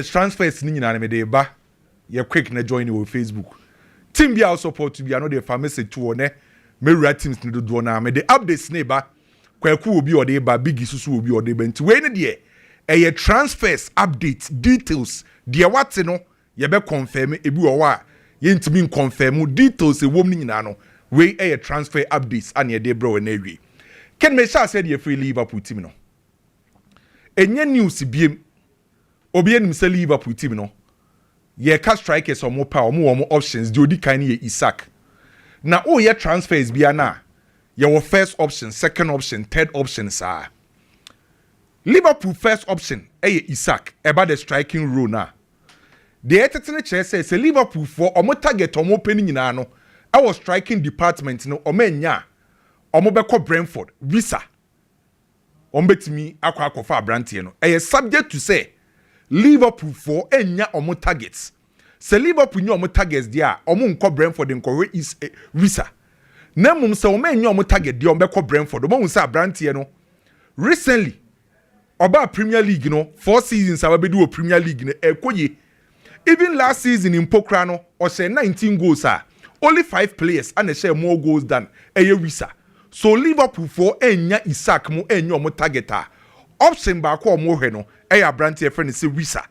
transfers ni nyina me dey ba ye quick na join you on Facebook team bi our support to be another pharmacy to one me wura teams ni do na me dey updates ne ba kwaku obi ode ba big susu obi ode ba nti we ne de e transfers updates details de what no ye be confirm ebi wo wa ye ntimi confirm details e wom ni nyina no we e transfer updates and ye dey bro na awie ken me sha said ye free Liverpool team no enye news biem obi enim se Liverpool team no ye ka strikers omo pa omo options di odi kan ye Isaac na o ye transfers bia na ye wo first option second option third option sa Liverpool first option ye Isaac about the striking role na the etetene chere say Liverpool for omo target omo peni nyina no our striking department no omo anya omo be ko Brentford visa omo betimi akwa brantie no subject to say Liverpool for enya omo targets. Se Liverpool nya omo targets dia omo nko Brentford nko is visa. Na mum se omo enya omo target dia omo be ko Brentford. Omo hu se abrantie no. Recently oba Premier League no 4 seasons ababedu o Premier League no ekoye. Even last season in Pokra no o share 19 goals only 5 players and they share more goals than visa. So Liverpool for enya Isaac mo enya omo target option ba ko omo hwe no brantie friend say visa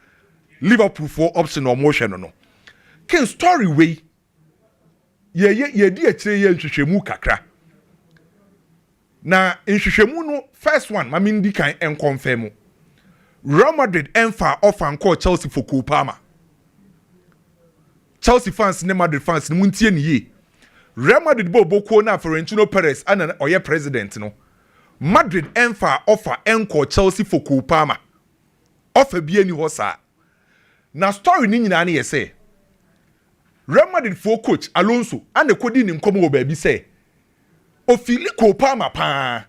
Liverpool for option omo hwe no ken story way ye di akire ye nhwehwemu kakra na nhwehwemu no first one ma min di kan en confirm Real Madrid enfa offer nko Chelsea for Palmer. Chelsea fans ne Madrid fans ne muntie ne ye Real Madrid bo na Florentino Perez ana oye president no Madrid enfa offer enko Chelsea for Palmer. Offer bi ani ho sa. Na story ni nyina na ye say. Real Madrid for coach Alonso and the kodi ni nkomo wo ba bi say. O fili Palmer pa.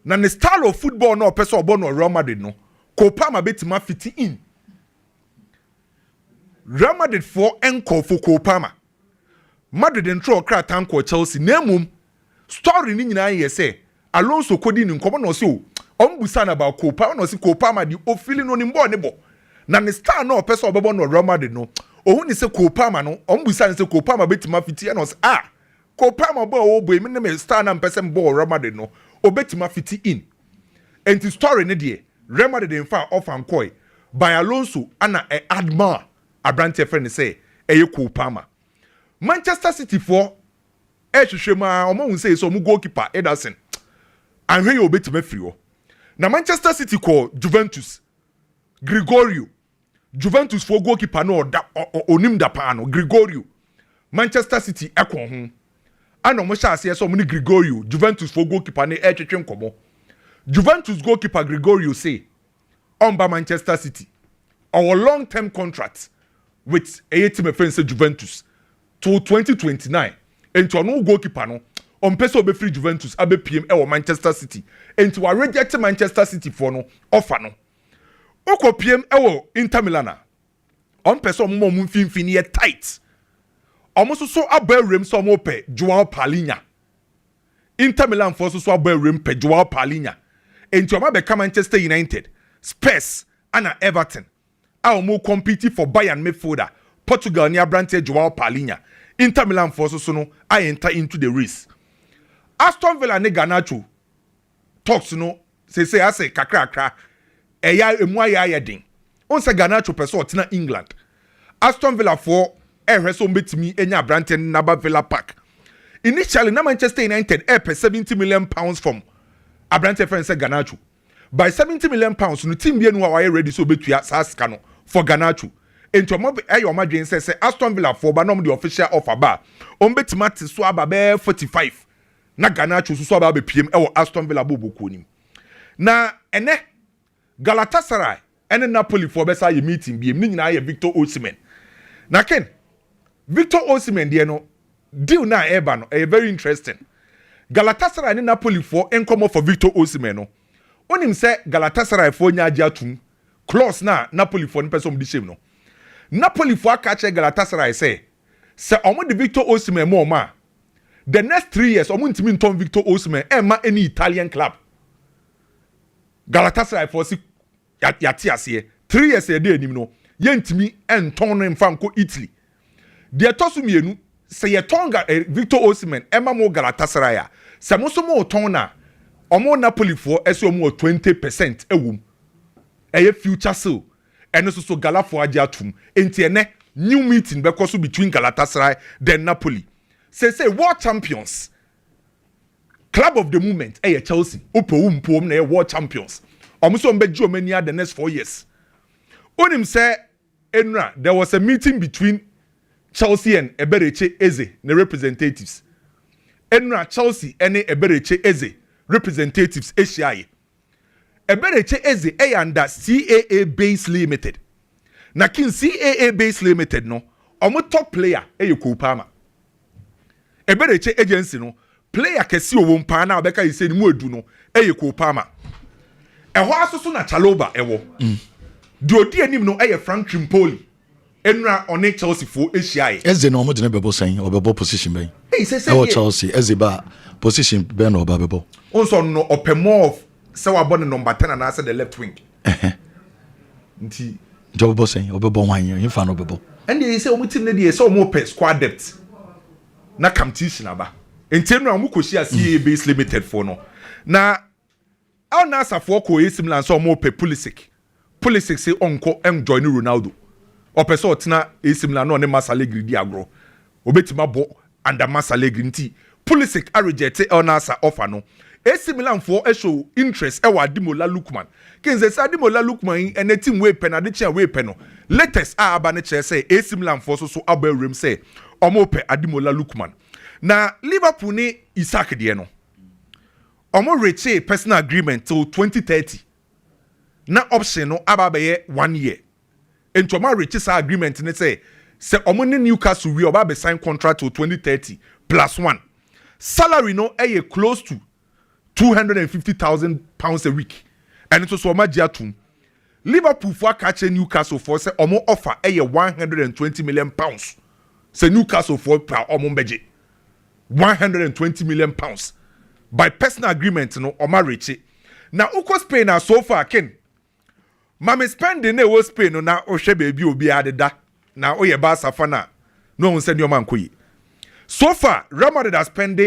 Na the style of football no person obo no Real Madrid no. Palmer betima fiti in. Real Madrid for enko for Palmer. Madrid ntro kra tanko Chelsea na mum. Story ni nyina ye say. Alonso kodi ni nkomo no so ombusa na ba Palmer no si Palmer di o fili no ni mbo ne bo na ne star no person obebo no Real Madrid no ohun ni se Palmer no ombusa ni se Palmer betima fiti no se Palmer bo o bo emi ne me star na person bo Real Madrid no obetima fiti in enti story ne de Real Madrid in fa off and koi by Alonso ana adma abrante friend say Palmer. Manchester City for hwehwema omo hu say so mu goalkeeper Ederson anhwe yo betima free na Manchester City call Juventus Gregorio Juventus for goalkeeper no onim da pa no Gregorio Manchester City ekon ho ana mo sha ase so mo ni Gregorio Juventus for goalkeeper ne etwetwe nkomo Juventus goalkeeper Gregorio say on ba Manchester City our long-term contract with a team friends Juventus to 2029 and to no goalkeeper no on person be free Juventus abe PM Manchester City and to reject Manchester City for no offer no oko PM Inter Milan on person mo mfinfini tight almost so aberem so mo pe Joao Palhinha Inter Milan for so aberem pe Joao Palhinha and to be Manchester United Spurs and Everton mo compete for Bayern midfielder Portugal near Brante Joao Palhinha Inter Milan for so no I enter into the race. Aston Villa ne Garnacho talks no say ase kakra eya emu aya den on say Garnacho person tina England Aston Villa for so betimi enya Brante Naba Villa Park initially na Manchester United pay 70 million pounds from Abrante friend say Garnacho by 70 million pounds no team bi enu wa ready so betua saska no for Garnacho ento mo ayo madwen say Aston Villa for ba no the official offer ba on betima te so aba be 45 na Garnacho so aba be PM Aston Villa boboku nim na ene Galatasaray ene Napoli for besa ye meeting bi ni nyina ye Victor Osimhen na ken Victor Osimhen de no deal na eba no very interesting Galatasaray ne Napoli for enkomo for Victor Osimhen no onim se Galatasaray for nya agya tum clause na Napoli for ne person di shame no Napoli for aka che Galatasaray say se omo de Victor Osimhen mo ma the next 3 years omo ntimi nton Victor Osimhen ema any Italian club Galatasaray for si yati ase 3 years e dey anim no yentimi enton no mfa nko Italy de toso mienu se ye tonga Victor Osimhen ema mo Galatasaray a se mo so mo ton na omo Napoli fo ese omo 20% ewum eye future sale ene so Galafo age atum enti ene new meeting because between Galatasaray then Napoli say world champions club of the moment Chelsea opowum pom na world champions omuso mbeji omania the next 4 years onim say enra there was a meeting between Chelsea and Eberechi Eze the representatives enra Chelsea and Eberechi Eze representatives Asia Eberechi Eze under CAA Base Limited na kin CAA Base Limited no omo top player Cole Palmer Eberechi agency no player kesi owo mpa na obeka yise ni mu edu no Cole Palmer eho asoso na Chaloba ewo di odi anim no Frank Trimpoli enra one Chelsea fo Asia Eze no omo de bebo sen obebo position ben say Chelsea Eze ba position ben no obebo onso no opemo of say wa born number 10 and answer the left wing nti Jobo sen obebo wan yen fa no obebo and they say omo team na dey say omo pe squad depth na competition aba enti no amu koshi CAA Base Limited for no na al nasa for ko AC Milan so omo pe Pulisic say onko join Ronaldo opeso otena AC Milan no ne Masalegri di agro obetima bo under Masalegri nti Pulisic a reject al nasa offer no AC Milan for show interest e wa Ademola Lookman kinze say Ademola Lookman en team we pen ade chia we pen no latest aba ne che say AC Milan for so aba rem say omo pe Ademola Lookman na Liverpool ni Isaac de no omo reach personal agreement till 2030 na option no aba be 1 year ento ma reach sa agreement ne say omo ni Newcastle we oba be sign contract till 2030 +1 salary no close to £250,000 a week and it was so much atum Liverpool for catch Newcastle for say omo offer £120 million say Newcastle for omo beje £120 million by personal agreement no oma reach na uko Spain na so far ken mama spending na wo Spain no na ohwe baby obi adeda na oye Barca fana no hun send your man koyi so far Real Madrid has spent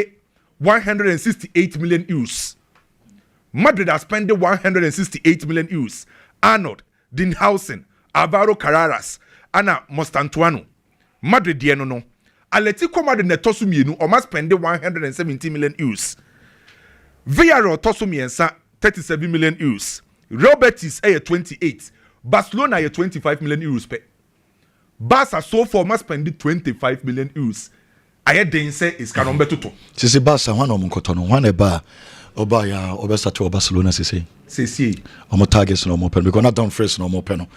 168 million euros. Madrid has spent 168 million euros. Arnold, Dinhausen, Alvaro Carreras, Ana Mostantuano. Madrid dieno no. Atletico Madrid ne tosu mienu oma spend 170 million euros. Villarreal tosu miensa 37 million euros. Real Betis 28. Barcelona 25 million euros pe. Barca so far must spend 25 million euros. Aye den say is kanombe toto. Sisi Barca wan omo nkoto no wan e ba oba ya obesa to Barcelona sisi. Omo targets no mo pen because not down fresh no mo pen no.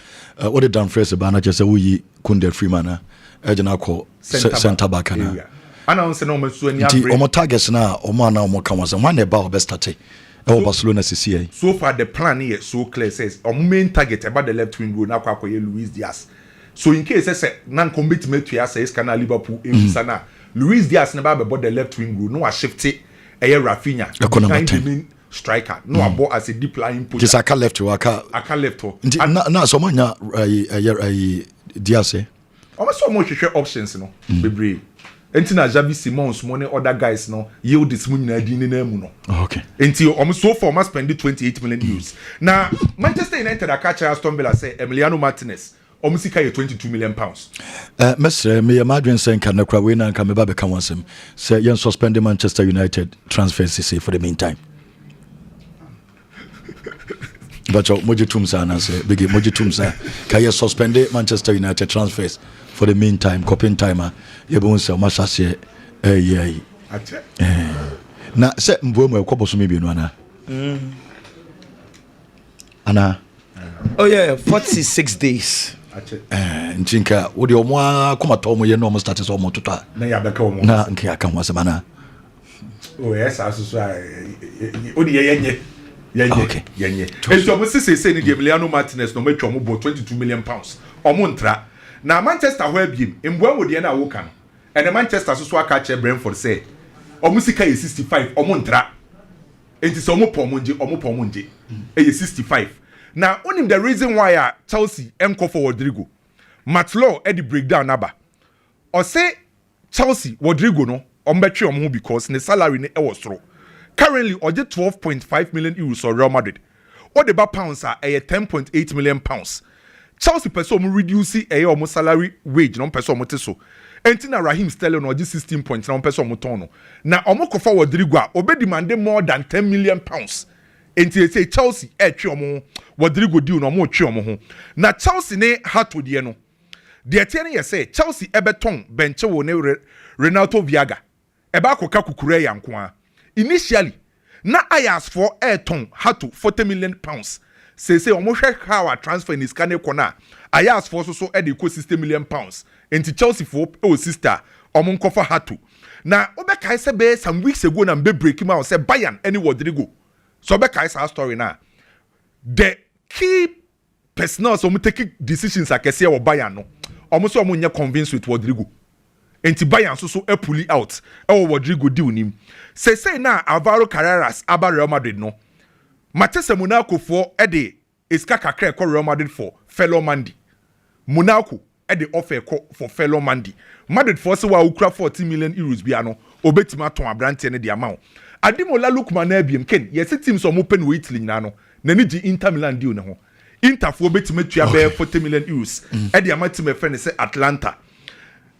What the down fresh ba na just say we Kunde Freeman e jena ko center back na. Ana on say no mo so ani average. Omo targets na omo na omo kan was wan e ba obesa te. Barcelona sisi. So far the plan here so clear says omo main target about the left wing road na kwa koye Luis Diaz. So in case say nan commitment to ya say is kana Liverpool sana Luis Diaz never be the left wing road no a shift Rafinha behind the main striker no abo as a deep lying push just aka left aka left na so manya Diaz almost so much options no bebre enti na Javi Simons money other guys no yield this money na di na mu no okay enti almost so far must spend 28 million euros na Manchester United akacha Aston Villa say Emiliano Martinez Omusika ye £22 million. Mestre, me imagine saying can na we na can me ba be kan wansem. Say yen suspend Manchester United transfer CC for the meantime. But moji tumsa na say big moji tumsa can you suspend Manchester United transfers for the meantime coping timer ye be unse ma sase na say mbo mo ekoboso me bienu ana. Ana. Oh yeah, 46 days. Nchinka wodi omo akoma to omo ye no omo start so omo tota na ya beka omo na nke aka ho asema na oh yes asusu odi yenye enti omo sese ni Emiliano Martinez no matwa omo bo £22 million omo ntra na Manchester ho abiem emboa wodi na wo kan and Manchester so aka che Brentford say omo sika ye 65 omo ntra enti so omo po omo nje 65. Now, only the reason why Chelsea enko for Rodrigo Matt Law Eddie breakdown naba or say Chelsea Rodrigo no ombetwe omo because ne salary ne e was through currently or 12.5 million euros for Real Madrid or the pounds are 10.8 million pounds. Chelsea person reduce omo salary wage no person mo so entina Raheem Sterling no 16 points na person mo ton no na omo kofa Rodrigo a obe demand more than 10 million pounds. Enti say Chelsea twe omo Rodrigo deal no omo twe omo ho na Chelsea ne hato de no de tie ne say Chelsea ebeton benche wo ne Renato Viaga eba akoka kukure yanko a initially na Ajax for airton hato 40 million pounds say omo hwe how transfer ni scan kona Ajax for so e de ko 60 million pounds enti Chelsea for sister omo nkofa hato na obeka say be some weeks ago na mbe break him out say Bayern any Rodrigo. So be kai sa story na the key personnel so take decisions akese wo Bayern no omo so omo nya convince with Rodrigo enti Bayern so pull out e Rodrigo deal nim say na Alvaro Carreras aba Real Madrid no Matese Monaco for e de iska kakra ko Real Madrid for fellow Mandy Monaco e de offer for fellow Mandy Madrid for say wa ukra 40 million euros bia no obetima ton abrante ne de amount Adimola Lukman na biem ken yes team so mo pen we Italy nyina no na ni gi Inter Milan deal ne ho Inter for betima tua be 40 million euros e de amatim e friend say Atlanta.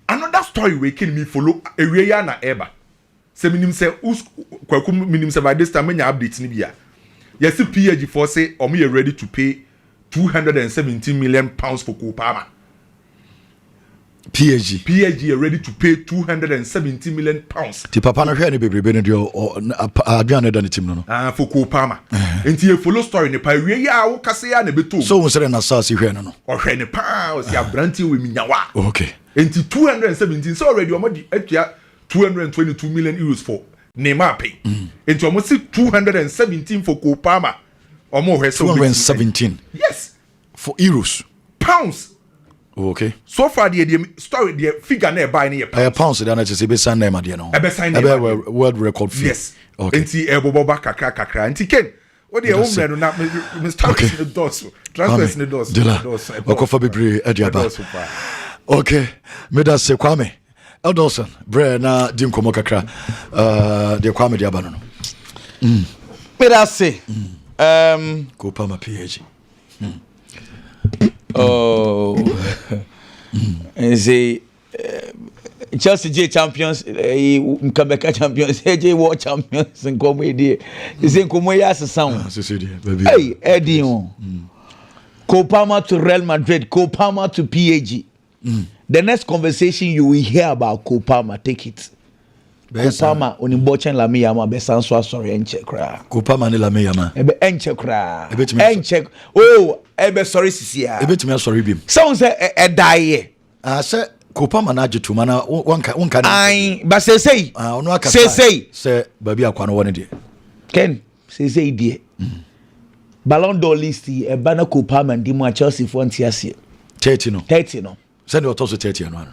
Another story we ken me follow ewie ya na eba se minim se kwaku minim se by this time nya update ni bia yes PSG for say omo you ready to pay 217 million pounds for Kopama. PSG are ready to pay 270 million pounds. Ti papa na hwe ne bebrebe ne dio aduane da ne tim no. For Kopama. Enti e follow story ne pa wie ya wo kase ya na beto. So won sere na sase hwe no. O hwe ne pa o si abranti we minyawa. Okay. Enti 217 so already omo di atua 222 million euros for Neymar pay. Enti omo si 217 for Kopama. Omo hwe so 217. Yes. For euros. Pounds. Okay. So far the story the figure na buy na pounds that na say be sign name ade no. Be sign world record fee. Yes. Okay. Enti eboboba kakra. Enti ken. What the home no na me start in the doors. Transfer in the doors. Okofa bebre adiaba. Okay. Me da se Kwame. Eldorson bre na dim komo kakra. De Kwame diaba no. Me da se. Kopama PSG. Oh, and say Chelsea J champions, Mkabeka champions, AJ World champions, and comedy. Is in Kumoya sound. Hey, Eddie, Kopama to Real Madrid, Kopama to PSG. The next conversation you will hear about Kopama, take it. Kopama onimbochen la miyama be sanso sorry enche kra. Kopama ni la miyama. Ebe enche kra. Enche. Oh, ebe sorry sisia. Ebe timi sorry bim. Sound say die. Say Kopama na ajetu mana wonka. Ai, ba say. Onu aka. Say baby akwa no woni de. Ken, say die. Ballon d'Or list e ba na Kopama ndi mu a Chelsea for ntiase. 30 no. 30 no. Send your toss 30 no.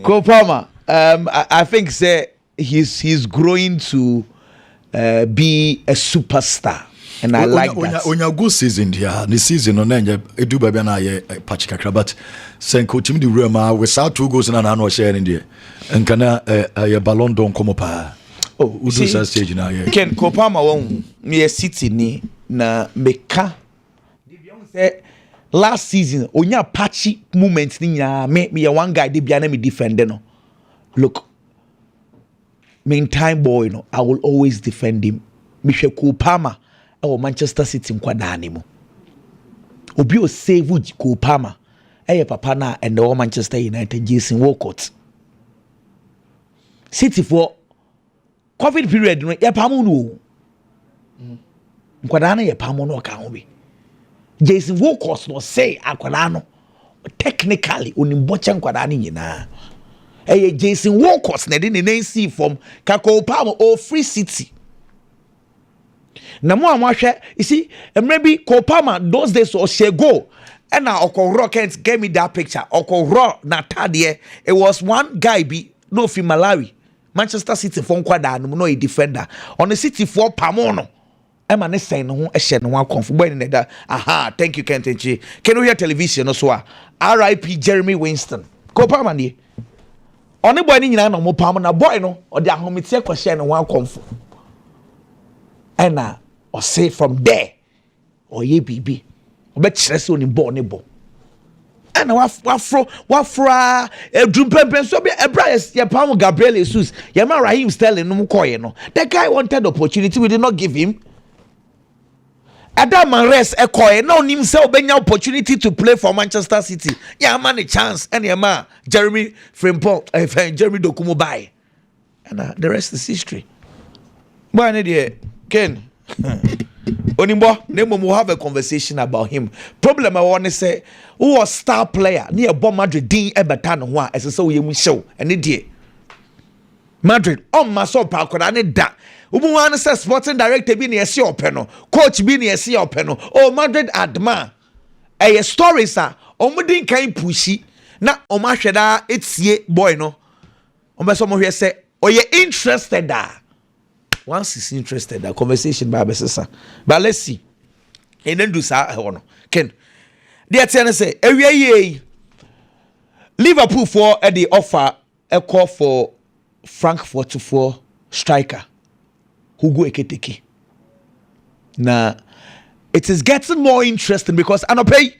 Kopama, I think say he's growing to be a superstar, and I like that. Onya good season here. The season on enye edu baba na ye patch kakra, but senko timi di rema without 2 goals na no share in there. Nkana ye Ballon d'Or komo pa. Oh, udu sa stage na ye. Ken Kopama won me City ni na meka. Say last season onya patchy moment ni nya me one guy dey bia na me defend no. Look, meantime boy no, I will always defend him. Me hwe Kopama e Manchester City nkwada ne mu. Obi o save Kopama e papa na and the Manchester United Jason Walcott. City for COVID period no ye pamo no. Nkwada na ye pamo no ka ho bi. Jason Walcott no say akwada no technically onimboche nkwada ni nyina. Jason Walcott na de ne nansi from Kopama or Free City. Na mo amahwe, you see, maybe Kopama those days or she go and now Oko Rockets gave me that picture. Oko Ro na tadie. It was one guy be no fi Malawi. Manchester City for nkwada no a defender. On the City for Pamono. Emma ne say no a shed no one comfortable in that. Aha, thank you, Kentenchi. Can you hear television no so? R.I.P. Jeremy Winston. Ko Palmer ni. Oni boy ni nyina no mo Palmer na boy no or the ahometie kwahye no one comfort. And or say from there or ye bibi. Obekire se oni ball ne ball. And wafro drumpempen so be ebra ye Palmer Gabriel Jesus. Ye man Raheem Sterling no koye no. The guy wanted opportunity, we did not give him. Adam Rest Ekoye no nim say obenya opportunity to play for Manchester City. Yeah, man a chance and yeah man Jeremy Frimpong Jeremy Dokumo buy. And the rest is history. Boy ne Ken. Onimbo, name will have a conversation about him. Problem I want to say, who was star player near Bon Madrid Dean Ebertan one as a so you show and it Madrid on my soul park and it that. Ubuwana says sporting director be near see openo, coach be near see openo. Oh Madrid adma. A story sir, omudin kind pushy. Na omasheda it's ye boy no. Someone here say, oh you interested da. Once he's interested, that conversation by Bessessa. But let's see. And then do so. Ken. Dear Tiana say, Liverpool for the offer a call for Frankfurt for striker Palmer.Ekitike. Now, it is getting more interesting because I pay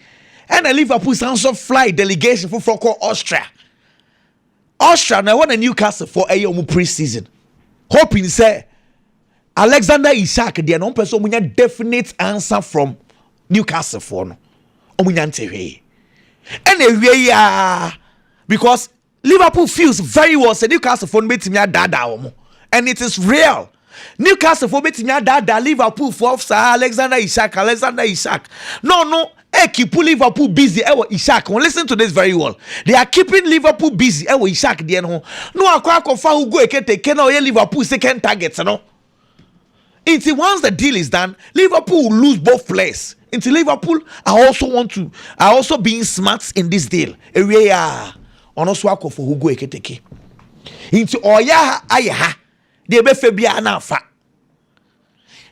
and a Liverpool sounds of fly delegation for Austria. Austria now want a Newcastle for a pre-season. Hoping say Alexander Isak, the non person munya definite answer from Newcastle for no. Omunyante and because Liverpool feels very well. Say Newcastle for meeting dada and it is real. Newcastle for meeting dada Liverpool for Alexander Isak. No. Keep Liverpool busy. Isak. Listen to this very well. They are keeping Liverpool busy. Isak. No, akwa kofa who go Ekitike no Liverpool second targets no. Until once the deal is done, Liverpool will lose both players. Until Liverpool are also being smart in this deal. Area on also for Hugo Ekitike. Into Oya Ayaha, they be Fabia Nafa.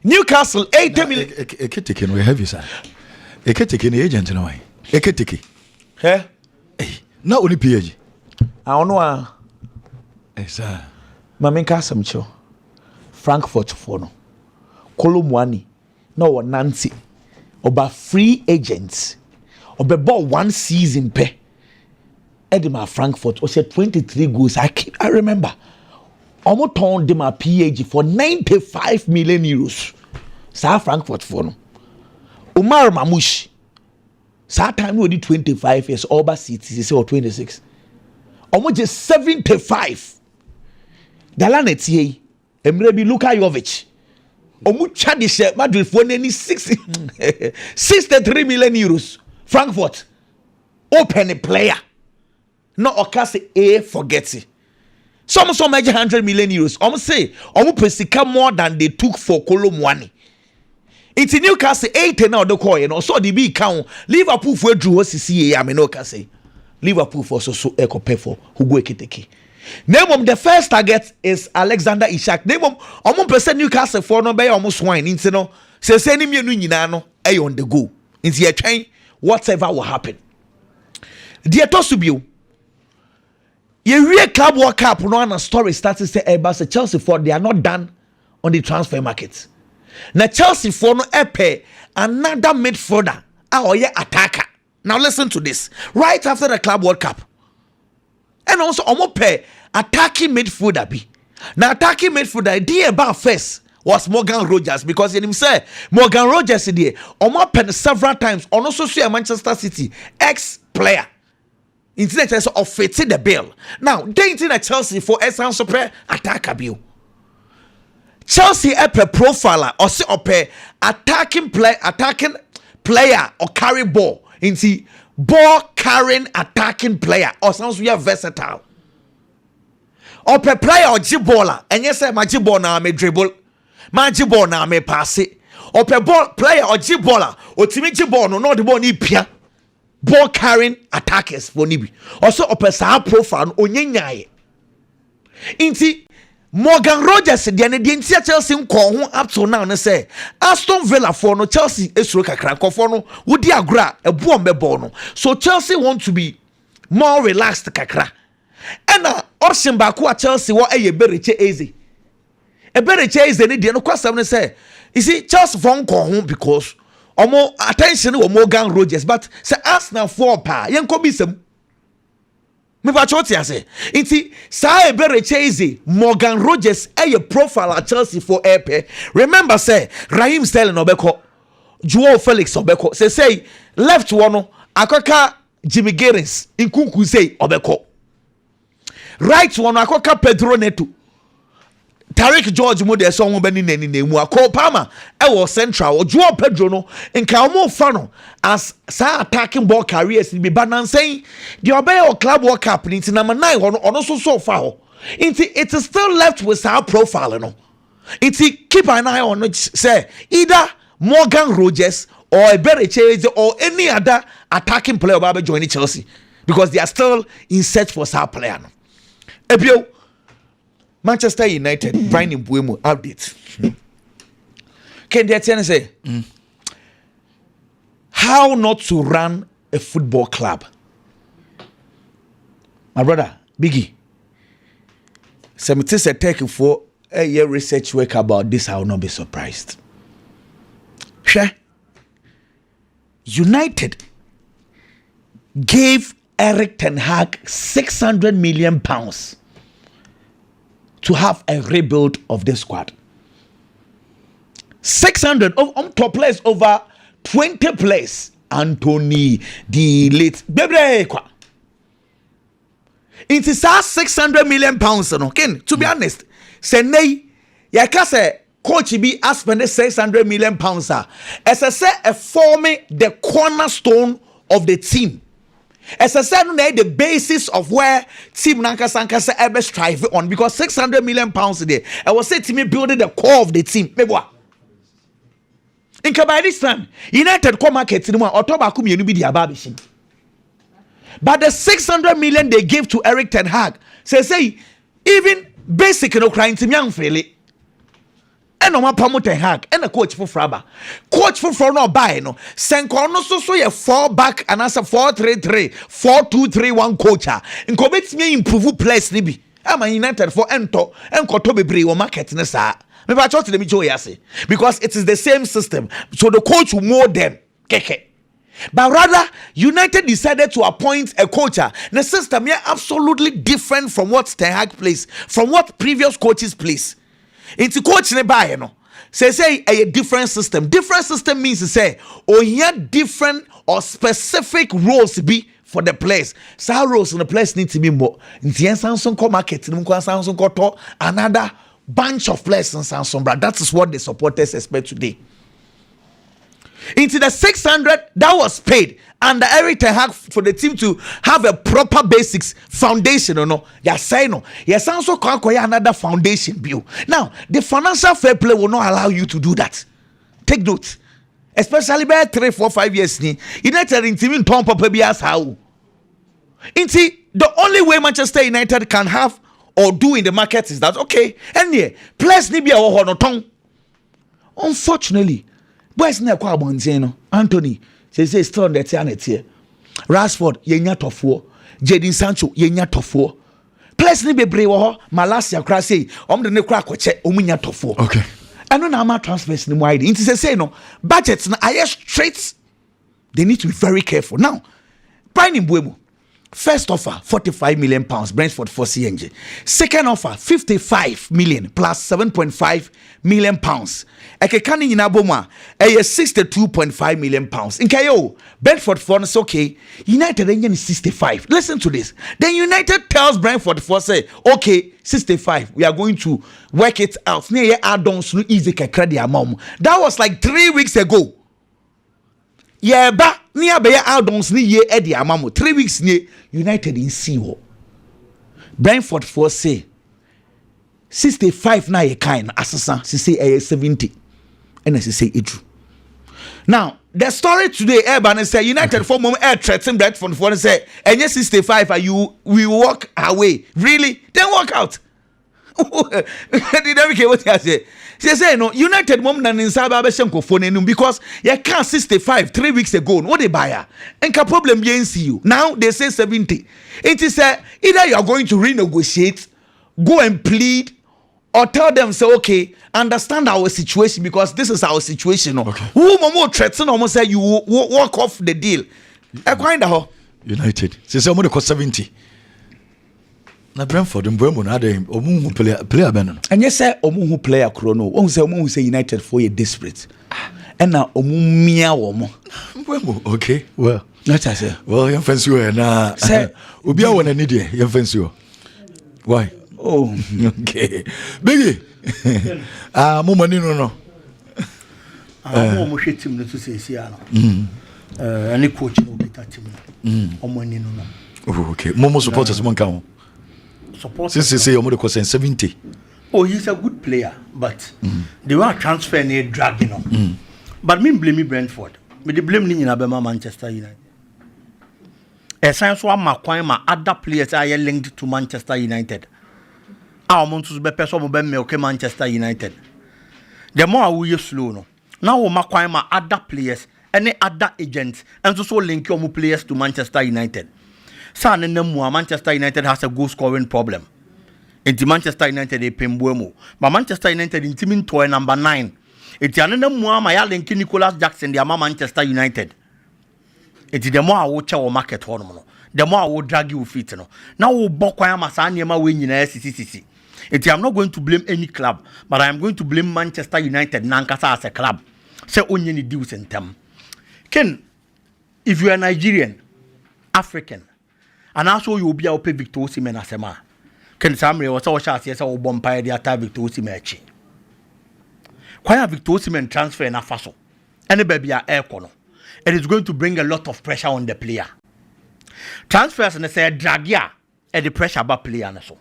Newcastle 80 million. Ekitike we have you sir. Ekitike the agent no way. Ekitike. Hey. Not only PG. I don't know. Sir. Mamin Kasamcho. Frankfurt for no. Kolomwani no Nancy oba free agents oba ball 1 season pe Edema Frankfurt was 23 goals. I remember almost turned them a PAG for 95 million euros. Sa Frankfurt for no Umar Mamouche sa time we did 25 years over cities or 26 almost just 75 Dalanetie Emrebi Luka Jovic Omu Chadisha Madrid for nearly 63 million euros. Frankfurt open a player. No okase a forget it. Some major 100 million euros. Omu say omu pesika more than they took for Kolomwani. It's in Newcastle 8 now the call, you know. So the big count Liverpool for drew CCA. I mean no can say Liverpool for so echo pay for Hugo Ekitike. Name of the first target is Alexander Isak. Name of almost Newcastle for no by almost wine. Into no, say any me no, on the go. Into your train, whatever will happen. Dear Tosubio, you real club World Cup no and a story started to say about Chelsea for they are not done on the transfer market. Now Chelsea for no pay another midfielder or attacker. Now listen to this. Right after the Club World Cup. And also omo pay attacking midfielder be. Now attacking midfielder the about first was Morgan Rogers because in him say Morgan Rogers there omo pay several times on also see a Manchester City ex-player. Instead of fitting the bill. Now they in a Chelsea for essence super attacker bill. Chelsea a profiler or say pay attacking player or carry ball into ball carrying attacking player or sounds we are versatile. Or per player or jibola and yes my jibol na me dribble, my jibol na me pass it. Or per ball player or jibola or timi jibol no the ball ni pia ball carrying attackers for nibi. Also or per sa profile onyenyaye. Inti Morgan Rogers the ntia Chelsea nko ho up to now ne say Aston Villa for no Chelsea esuro kakra nkofo no wodi agora ebo mbebo no so Chelsea want to be more relaxed kakra ena option ba ko Chelsea wo Eberechi Eze ne de no kwasam ne say you see Chelsea for nko ho because omo attention wo Morgan Rogers but say Arsenal for pa yenko bisem me ba choti ase inti sa Eberechi Eze Morgan Rogers profile at Chelsea for airpay remember say Raheem Sterling obeko Joao Felix obeko say left one no akoka Jimmy Garris inkunku say obeko right one akoka Pedro Neto Tariq George mo de so ho bani nani nemu akọ Palmer was central Joao Pedro no nka omo fa no as sa attacking ball carriers be balancing the obey or club world cup ni number 9 ono so fa ho it is still left with our profile no keep an eye on it say either Morgan Rogers or Eberechi or any other attacking player about joining Chelsea because they are still in search for star player no ebio Manchester United Brian Mbuemo update. Can they tell say how not to run a football club? My brother, Biggie. Some things I take for a year research work about this, I will not be surprised. Sure. United gave Erik ten Hag £600 million to have a rebuild of the squad. 600 on top players over 20 players. Anthony, the late Bebre. It is £600 million. Okay, to be honest, say nay, say coach be spend £600 million. As I say, forming the cornerstone of the team. As I said, the basis of where Team Nankasa ever strive on because £600 million a day. I was saying to me building the core of the team. In by this time, United come market in October be the ababishing. But the 600 million they gave to Erik ten Hag, say even basic no crying to young fairly. And no Palmer ten Hag and a coach for Fraba. Coach for no buy no. Senko no so ye 4 back and answer 4-3-3, 4-2-3-1 coacher. And commits me improve place nibi. I'm a United for Ento and Kotobe Bre or market nessa. Maybe I talk to them because it is the same system. So the coach will mold them. Keke. But rather, United decided to appoint a coach. The system here absolutely different from what Ten Hag plays, from what previous coaches plays. Into coach ne buy no say a different system means to say here different or specific roles be for the players so roles in the place need to be more into Samsung co market Samsung co to another bunch of players in Samsung but that is what the supporters expect today. Into the 600 that was paid and the Erik ten Hag for the team to have a proper basics foundation or no yes also can acquire another foundation bill. Now the financial fair play will not allow you to do that. Take note, especially by 3, 4, 5 years United in team Tom Papa be as how into the only way Manchester United can have or do in the market is that okay and yeah players need be a tongue. Unfortunately boys na kwa abonten Anthony say still on the tianet here. Rashford yenya tofo, Jadon Sancho yenya tofo. Players ni bebre wo ho Malasia kra say de ne kra akoche omunya tofo. Okay. Eno na ama transfers ni wide. It say no budgets na aye straight. They need to be very careful. Now, Brian Mbuemo first offer £45 million Brentford for CNG. Second offer 55 million plus 7.5 million pounds. Ekekani inaboma 62.5 million pounds. Inkayo Brentford for us okay. United engine is 65. Listen to this. Then United tells Brentford for say okay 65. We are going to work it out. Near add-ons no easy credit amount. That was like 3 weeks ago. Yeah, but near be add-ons ni ye edi amamo 3 weeks near United in CEO. Brentford for say 65 na ye kind assassin say 70 and as say it true. Now the story today Urban say United for moment air threaten Brentford for say and 65 are you we walk away really then walk out what I say. Say no, United mom na insaba be shenko phone because you can't 65 3 weeks ago. What they buy? And ka problem be you. Now they say 70. It is either you are going to renegotiate, go and plead, or tell them say okay, understand our situation because this is our situation. Okay. Who momo threaten almost say you walk off the deal. United. Say almost cost 70. Na Brentford mbwemo na ade omu player ben no. Enye say omu player krono. Won say omu say United for a desperate. And na omu mia wo mo. Mbwemo okay. Well, not I say. Well, you fancy we na obi a wona ni de, you fancy we. Why? Oh, okay. Biggie. Mo mani no. Mo hwe team no to say sia no. Any coach no better team no. O mani no. Oh, okay. Mo supporters mon kan. Since say you cost 70. Oh, he's a good player, but they were transfer near dragging on. But me blame Brentford. Me the blame ni Bema Manchester United. Essence one ma other players are linked to Manchester United. Our months be person be me Manchester United. The more we slow no. Now ma other players, any other agents, and so link your players to Manchester United. San and Manchester United has a goal scoring problem. Into Manchester United a pembuemo. But Manchester United in team toy number 9. It's another my link Nicholas Jackson, the Manchester United. It's the more I will chow market hormone. The more I will drag you feet. Now we'll bokwa masanyama win in SCCC. I'm not going to blame any club, but I am going to blame Manchester United Nankasa as a club. Say only deals in them. Ken, if you are Nigerian, African, and also you will be able to pay Victor Osimhen as a man. Ken Samre was also shot yes, I will bombard the attack Victor Osimhen. Why Victor Osimhen transfer in Afaso? Any baby are air corner. It is going to bring a lot of pressure on the player. Transfers and say drag ya and the pressure about player and so.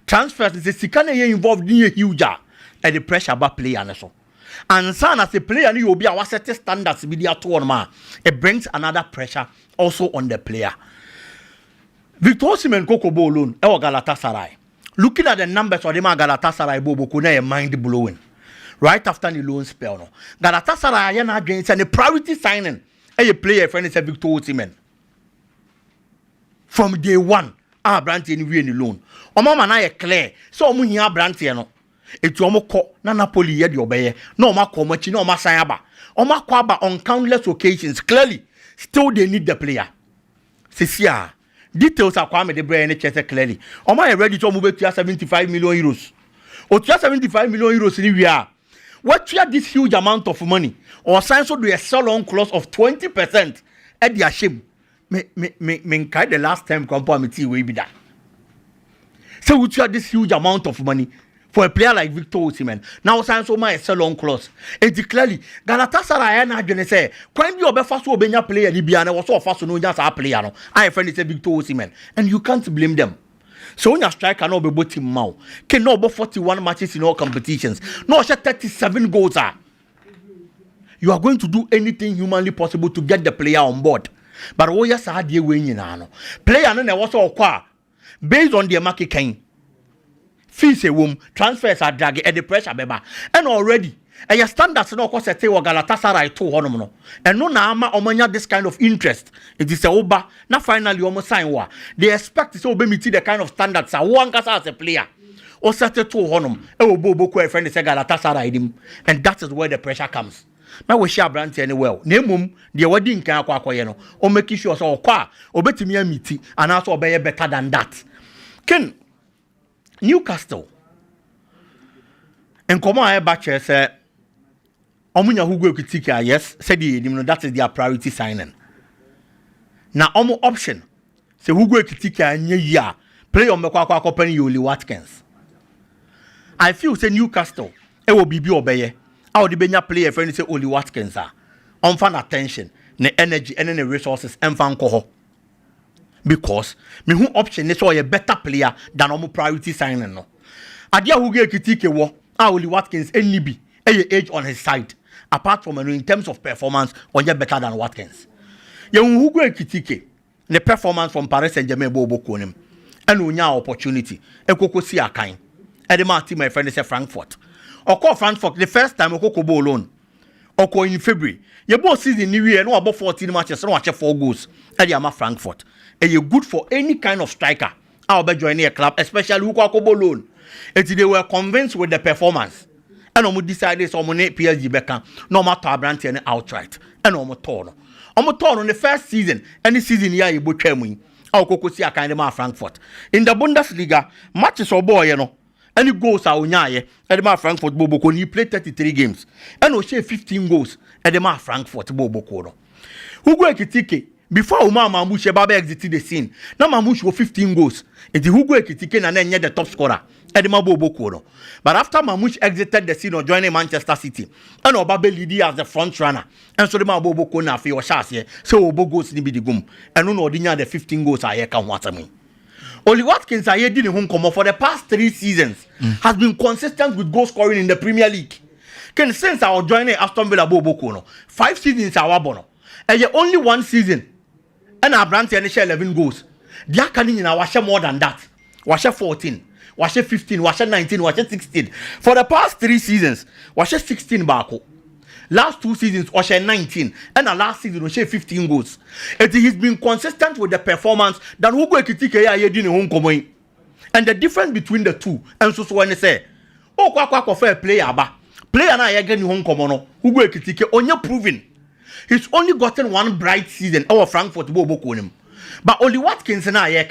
Transfers and say Sikane involved in a huge and the pressure about player and so. And son as a player you will be our set standards with the tournament. It brings another pressure also on the player. Victor Osimhen Kokobo alone, Galatasaray. Looking at the numbers of the Galatasaray Bobo Kuna mind blowing. Right after the loan spell, no. Galatasaray yana against and the priority signing a player friend is Victor Osimhen. From day one, our brand in the loan. Mama na clear. So mu hia brand no. Etu omo ko na Napoli ye de obeye. No ma ko machi no ma sayaba. Oma ko aba on countless occasions. Clearly, still they need the player. Sisia. Details are kwame de brain clearly. Oma ready to move to 75 million euros. Or 75 million euros in we are. What you this huge amount of money or sign so do a sell-on clause of 20% at the shame. Me kind the last time committee will be that. So we have this huge amount of money for a player like Victor Osimhen. Now sign so my sell-on clause. And clearly Galatasaray na gonna say when you be first obenya player Libya was so fast no just a player no. I friend is Victor Osimhen and you can't blame them. So when your striker no be both him now, can no be 41 matches in all competitions. No, 37 goals are. You are going to do anything humanly possible to get the player on board. But what you said you win no. Player no was all qua based on the market kind. Fees a womb, transfers are dragging at the pressure beba. And already and your standards no cost say Galatasaray to honomo. And no na ama omanya this kind of interest. It is a oba na finally almost sign wa. They expect to obey the kind of standards a one kasa as a player. Or set to honum. E obo boko friend say Galatasaray him. And that is where the pressure comes. Now we share brand anywhere. Nemum the wedding kan akwa no. O make sure so kwa obetimi amiti and also obey better than that. Ken Newcastle. And come on back say Omunya Palmer.Ekitike, yes, said that is their priority signing. Now, omo option. Say Palmer.Ekitike and ya play on Mekwa company Oli Watkins. I feel say Newcastle, it will be obeye. How the Benya player friend say Oli Watkins are on fan attention, the energy and the resources and fan coho. Because me who option is a better player than omo priority signing no. Adia Palmer.Ekitike wo Oli Watkins any be age on his side. Apart from in terms of performance, on better than Watkins. You Palmer.Ekitike, the performance from Paris Saint-Germain bobo konim, and unya opportunity. Ekoko si akain. Edema team my friend is Frankfurt. Oko Frankfurt the first time Oko Kobo alone. Oko in February. Your boss season new year no about 14 matches, no watch 4 goals. Edema Frankfurt. And you're good for any kind of striker. I'll be joining a club, especially Oko Kobo alone. And they were convinced with the performance. And we decided so many PSG Beckham, no matter Branty outright. And no more on the first season, any season here you both came. I'll go see a kind of Frankfurt. In the Bundesliga, matches or boy, you know. Any goals are on Yaye, Edema Frankfurt Bobo, he played 33 games. And we share 15 goals, Edema Frankfurt Bobo Kono. Palmer.Ekitike, before Umar Mamouche Baba exited the scene, now Mamouche was 15 goals. It's the Palmer.Ekitike and then the top scorer, Edema Bobo Kono. But after Mamouche exited the scene or joining Manchester City, and Obabe Lidi as the front runner, and so the Bobo Kona for your shots here, so Obo goes in the gum, and no ordinary the 15 goals I can watch me. Oli Watkins I did in home come for the past 3 seasons has been consistent with goal scoring in the Premier League. Can since our joining Aston Villa Bobo Kono 5 seasons our bono, and yet only 1 season, and our branch and share 11 goals. They are coming in our share more than that. Was 14. Was 15, was 19, was 16. For the past 3 seasons, was 16 Bako. Last 2 seasons, was 19. And the last season, was 15 goals. And he's been consistent with the performance than Palmer.Ekitike did in home coming. And the difference between the two, and so when they say, oh, kwa fair player, ba. Player na again in home common, Palmer.Ekitike, only proven. He's only gotten 1 bright season, our Frankfurt Bobo Konim. But only Watkins and I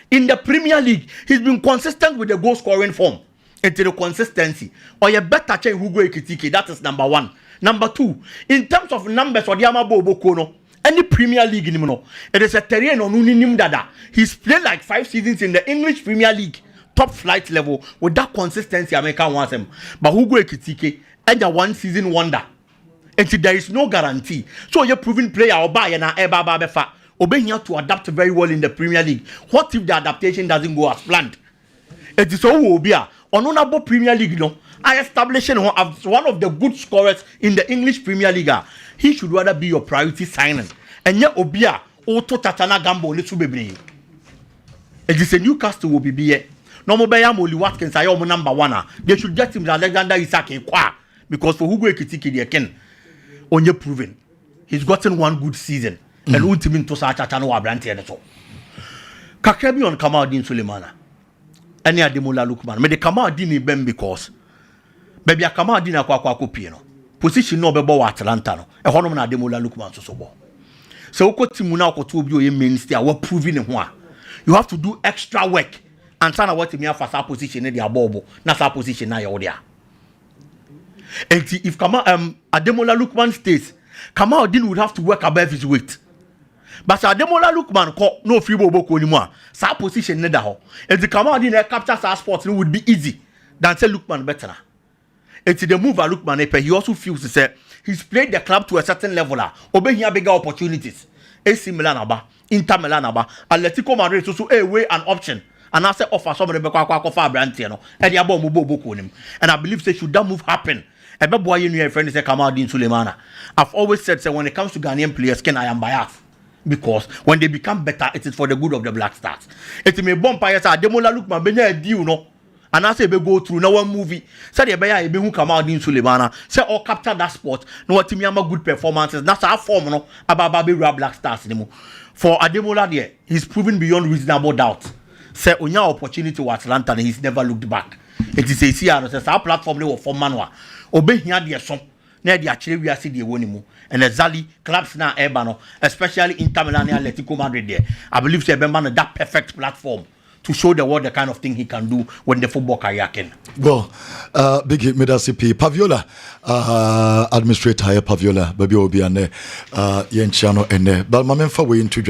in the Premier League, he's been consistent with the goal scoring form. Into the consistency. Or you better check Palmer.Ekitike, that is number 1. Number 2, in terms of numbers for the Bobo Kono, any Premier League, it is a terrain on Unim Dada. He's played like 5 seasons in the English Premier League, top flight level, with that consistency America wants him. But Palmer.Ekitike, and the 1 season wonder. And there is no guarantee. So you're proven player or buy and Eba Obey here to adapt very well in the Premier League. What if the adaptation doesn't go as planned? It is all Obia. Honorable Premier League, I established him as one of the good scorers in the English Premier League. He should rather be your priority signing. And yet Obia, Auto Tatana Gambo, little baby. It is a Newcastle will be here. No more by Oli Watkins, I am number 1. They should get him the Alexander Isaac because for Palmer.Ekitike they can only proven. He's gotten 1 good season. And ultimately to such a channel or brand and so. Kakebi on Kamaldin Sulemana. Any Ademola Lukman. May the Kamaldin ben because baby a Kamaldin Aqua Piano. Position no bebo Atalanta. A Honoman Ademola Lukman so bo. So Timuna ko to be means they are proving him. You have to do extra work and turn what me for our position in their bobo. Not our position now you're there. And if Ademola Lukman stays, Kamaldin would have to work above his weight. But Ademola Lukman call no free bobo anymore. Sa position neither ho. If the Kamaldin capture sa sports, it would be easy than say Lukman better. It's the move at Lukman. He also feels to say he's played the club to a certain level. Obey here bigger opportunities. AC Milan aba, Inter Milan aba, Atletico Madrid also away an option. And I say offer somebody be kwa brand and the abo mo bobo him. And I believe say should that move happen. Ebe boy you know friend say Kamaldin Sulemana. I've always said when it comes to Ghanaian players, I am biased. Because when they become better, it is for the good of the Black Stars. It may bomb players Ademola Lukman be a deal no. And I say be go through now one movie. Say the be who Kamaldin Sulemana. Say all capture that sport. No what team have good performances. That's our form no about Black Stars anymore. For Ademola there, he's proven beyond reasonable doubt. Say onya opportunity to Atlanta and he's never looked back. It is a CR says our platform they for manual. Obey here the song. Near the actually we are see the one and exactly clubs now Ebano, especially Inter Milan and Atletico Madrid there. I believe say Bembano that perfect platform to show the world the kind of thing he can do when the football career can. Well, big hit CP Paviola, administrator Paviola, baby obi ane yenchano ene. But my men for we into